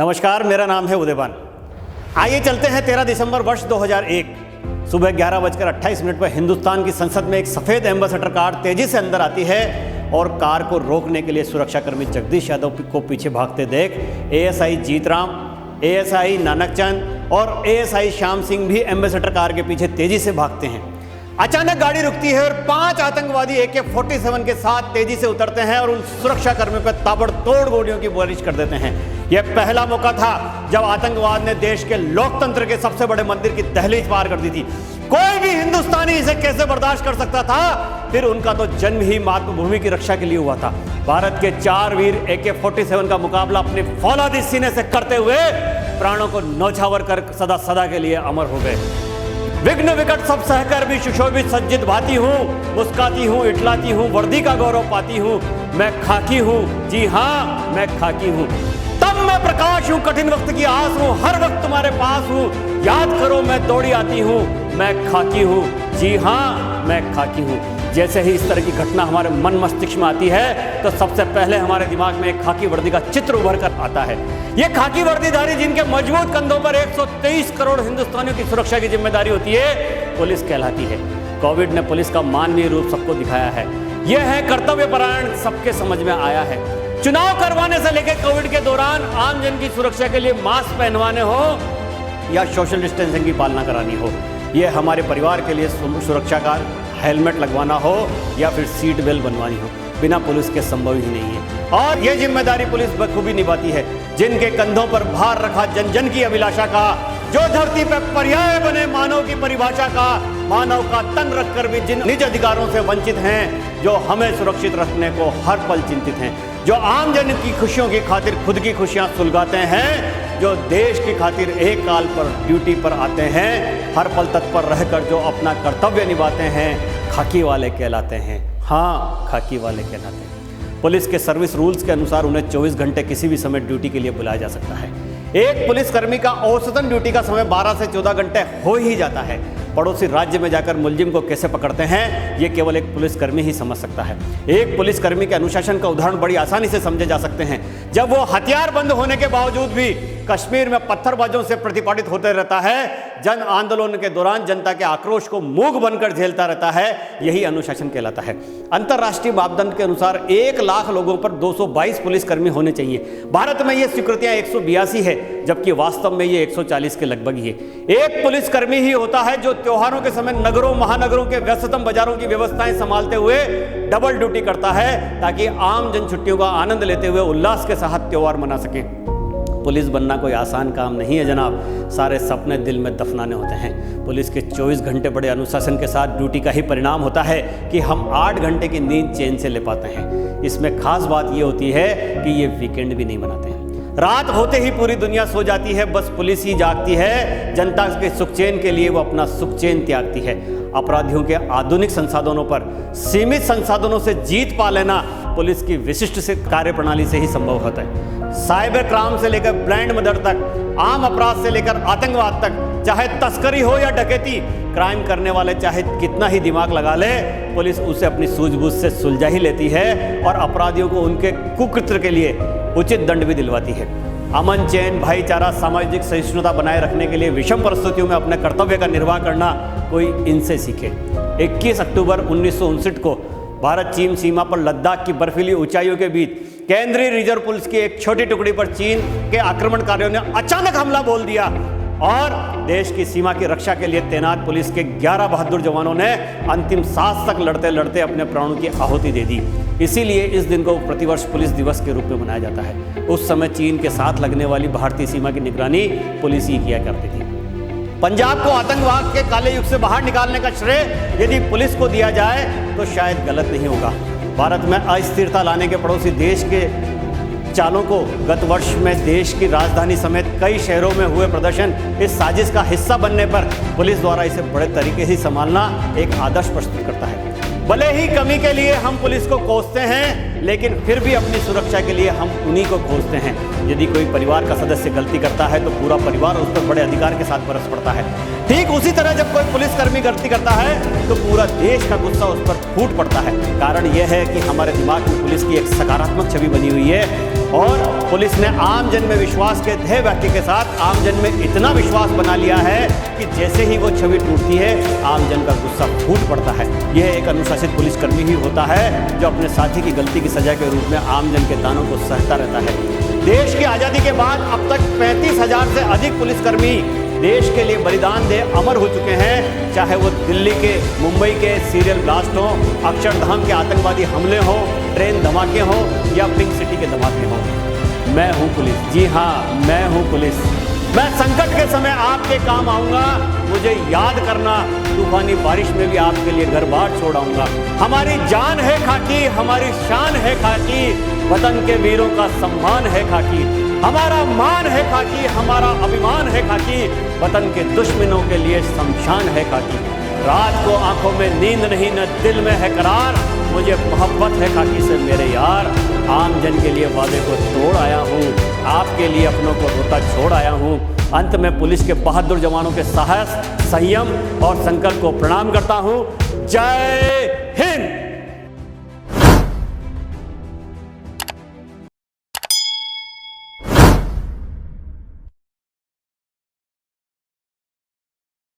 नमस्कार, मेरा नाम है उदयबान। आइए चलते हैं 13 दिसंबर वर्ष 2001 सुबह 11:28 पर हिंदुस्तान की संसद में एक सफ़ेद एम्बेसडर कार तेजी से अंदर आती है और कार को रोकने के लिए सुरक्षाकर्मी जगदीश यादव को पीछे भागते देख एएसआई जीतराम, एएसआई नानकचंद और एएसआई श्याम सिंह भी एम्बेसडर कार के पीछे तेजी से भागते हैं। अचानक गाड़ी रुकती है और 5 आतंकवादी AK-47 के साथ तेजी से उतरते हैं और उन सुरक्षा कर्मियों पर ताबड़तोड़ गोलियों की बारिश कर देते हैं। यह पहला मौका था जब आतंकवाद ने देश के लोकतंत्र के सबसे बड़े मंदिर की दहलीज पार कर दी थी। कोई भी हिंदुस्तानी इसे कैसे बर्दाश्त कर सकता था। फिर उनका तो जन्म ही मातृभूमि की रक्षा के लिए हुआ था। भारत के 4 वीर AK-47 का मुकाबला अपने फौलादी सीने से करते हुए प्राणों को न्यौछावर कर सदा सदा के लिए अमर हो गए। विघ्न विकट सब सहकर भी सुशोभित सज्जित भाती हूँ, मुस्काती हूँ, इटलाती हूँ, वर्दी का गौरव पाती हूँ, मैं खाकी हूँ, जी हाँ मैं खाकी हूँ। तब मैं प्रकाश हूँ, कठिन वक्त की आस हूँ, हर वक्त तुम्हारे पास हूँ, याद करो मैं दौड़ी आती हूँ, मैं खाकी हूँ, जी हाँ मैं खाकी हूँ। जैसे ही इस तरह की घटना हमारे मन मस्तिष्क में आती है तो सबसे पहले हमारे दिमाग में एक खाकी वर्दी का चित्र उभर कर आता है। ये खाकी वर्दीधारी जिनके मजबूत कंधों पर 123 करोड़ हिंदुस्तानियों की सुरक्षा की जिम्मेदारी होती है, पुलिस कहलाती है। कोविड ने पुलिस का मानवीय रूप सबको दिखाया है। यह है कर्तव्यपरायण, सबके समझ में आया है। चुनाव करवाने से लेकर कोविड के दौरान आम जन की सुरक्षा के लिए मास्क पहनवाने हो या सोशल डिस्टेंसिंग की पालना करानी हो, यह हमारे परिवार के लिए सुरक्षा का हेलमेट लगवाना हो या फिर सीट बेल्ट बनवानी हो, बिना पुलिस के संभव ही नहीं है। और यह जिम्मेदारी पुलिस बखूबी निभाती है। जिनके कंधों पर भार रखा जन जन की अभिलाषा का, जो धरती पर पर्याय बने मानव की परिभाषा का, मानव का तन रखकर भी जिन निज अधिकारों से वंचित हैं, जो हमें सुरक्षित रखने को हर पल चिंतित हैं, जो आम जन की खुशियों की खातिर खुद की खुशियां सुलगाते हैं, जो देश की खातिर एक काल पर ड्यूटी पर आते हैं, हर पल तत्पर रहकर जो अपना कर्तव्य निभाते हैं, खाकी वाले कहलाते हैं। हाँ, खाकी वाले कहलाते हैं। पुलिस के सर्विस रूल्स के अनुसार उन्हें 24 घंटे किसी भी समय ड्यूटी के लिए बुलाया जा सकता है। एक पुलिसकर्मी का औसतन ड्यूटी का समय 12 से 14 घंटे हो ही जाता है। पड़ोसी राज्य में जाकर मुलजिम को कैसे पकड़ते हैं, ये केवल एक पुलिसकर्मी ही समझ सकता है। एक पुलिसकर्मी के अनुशासन का उदाहरण बड़ी आसानी से समझे जा सकते हैं। जब वो हथियार बंद होने के बावजूद भी कश्मीर में पत्थरबाजों से प्रतिपादित होते रहता है, जन आंदोलन के दौरान जनता के आक्रोश को मूक बनकर झेलता रहता है, यही अनुशासन कहलाता है। अंतर्राष्ट्रीय मापदंड के अनुसार 1 लाख लोगों पर 222 पुलिसकर्मी होने चाहिए। भारत में ये स्वीकृतियां 182 है, जबकि वास्तव में ये 140 के लगभग ही है। एक पुलिसकर्मी ही होता है जो त्योहारों के समय नगरों महानगरों के व्यस्ततम बाजारों की व्यवस्थाएं संभालते हुए डबल ड्यूटी करता है, ताकि आम जन छुट्टियों का आनंद लेते हुए उल्लास के साथ त्योहार मना सके। पुलिस बनना कोई आसान काम नहीं है जनाब, सारे सपने दिल में दफनाने होते हैं। पुलिस के 24 घंटे बड़े अनुशासन के साथ ड्यूटी का ही परिणाम होता है कि हम 8 घंटे की नींद चैन से ले पाते हैं। इसमें खास बात ये होती है कि ये वीकेंड भी नहीं मनाते हैं। रात होते ही पूरी दुनिया सो जाती है, बस पुलिस ही जागती है। जनता के सुखचैन के लिए वो अपना सुखचैन त्यागती है। अपराधियों के आधुनिक संसाधनों पर सीमित संसाधनों से जीत पा लेना पुलिस की विशिष्ट से कार्यप्रणाली से ही संभव होता है। साइबर क्राइम से लेकर ब्रांड मर्डर तक, आम अपराध से लेकर आतंकवाद तक, चाहे तस्करी हो या डकैती, क्राइम करने वाले चाहे कितना ही दिमाग लगा ले, पुलिस उसे अपनी सूझबूझ से सुलझा ही लेती है और अपराधियों को उनके कुकृत्य के लिए उचित दंड भी दिलवाती है। अमन, चैन, भाईचारा, सामाजिक सहिष्णुता बनाए रखने के लिए विषम परिस्थितियों में अपने कर्तव्य का निर्वाह करना कोई इनसे सीखे। 21 अक्टूबर 1959 को भारत चीन सीमा पर लद्दाख की बर्फीली ऊंचाइयों के बीच केंद्रीय रिजर्व पुलिस की एक छोटी टुकड़ी पर चीन के आक्रमणकारियों ने अचानक हमला बोल दिया और देश की सीमा की रक्षा के लिए तैनात पुलिस के 11 बहादुर जवानों ने अंतिम सांस तक लड़ते लड़ते अपने प्राणों की आहुति दे दी। इसीलिए इस दिन को प्रतिवर्ष पुलिस दिवस के रूप में मनाया जाता है। उस समय चीन के साथ लगने वाली भारतीय सीमा की निगरानी पुलिस ही किया करती थी। पंजाब को आतंकवाद के काले युग से बाहर निकालने का श्रेय यदि पुलिस को दिया जाए तो शायद गलत नहीं होगा। भारत में अस्थिरता लाने के पड़ोसी देश के चालों को गत वर्ष में देश की राजधानी समेत कई शहरों में हुए प्रदर्शन इस साजिश का हिस्सा बनने पर पुलिस द्वारा इसे बड़े तरीके से संभालना एक आदर्श प्रस्तुत करता है। भले ही कमी के लिए हम पुलिस को कोसते हैं, लेकिन फिर भी अपनी सुरक्षा के लिए हम उन्हीं को खोजते हैं। यदि कोई परिवार का सदस्य गलती करता है तो पूरा परिवार उस पर बड़े अधिकार के साथ बरस पड़ता है। ठीक उसी तरह जब कोई पुलिसकर्मी गलती करता है तो पूरा देश का गुस्सा उस पर फूट पड़ता है। कारण यह है कि हमारे दिमाग में पुलिस की एक सकारात्मक छवि बनी हुई है। और पुलिस ने आम जन में विश्वास के ध्येय व्यक्ति के साथ आम जन में इतना विश्वास बना लिया है कि जैसे ही वो छवि टूटती है आम जन का गुस्सा फूट पड़ता है। यह एक अनुशासित पुलिसकर्मी ही होता है जो अपने साथी की गलती की सजा के रूप में आम जन के तानों को सहता रहता है। देश की आज़ादी के बाद अब तक 35,000 से अधिक पुलिसकर्मी देश के लिए बलिदान दे अमर हो चुके हैं, चाहे वो दिल्ली के, मुंबई के सीरियल ब्लास्ट हो, अक्षरधाम के आतंकवादी हमले हो, ट्रेन धमाके हो या पिंक सिटी के धमाके हो। मैं हूं पुलिस, जी हाँ मैं हूं पुलिस। मैं संकट के समय आपके काम आऊंगा, मुझे याद करना, तूफानी बारिश में भी आपके लिए घर बार छोड़ आऊंगा। हमारी जान है खाकी, हमारी शान है खाकी, वतन के वीरों का सम्मान है खाकी, हमारा मान है खाकी, हमारा अभिमान है खाकी, वतन के दुश्मनों के लिए शमशान है खाकी। रात को आंखों में नींद नहीं न दिल में है करार, मुझे मोहब्बत है खाकी से मेरे यार। आम जन के लिए वादे को तोड़ आया हूँ, आपके लिए अपनों को रोता छोड़ आया हूँ। अंत में पुलिस के बहादुर जवानों के साहस, संयम और संकल्प को प्रणाम करता हूँ। जय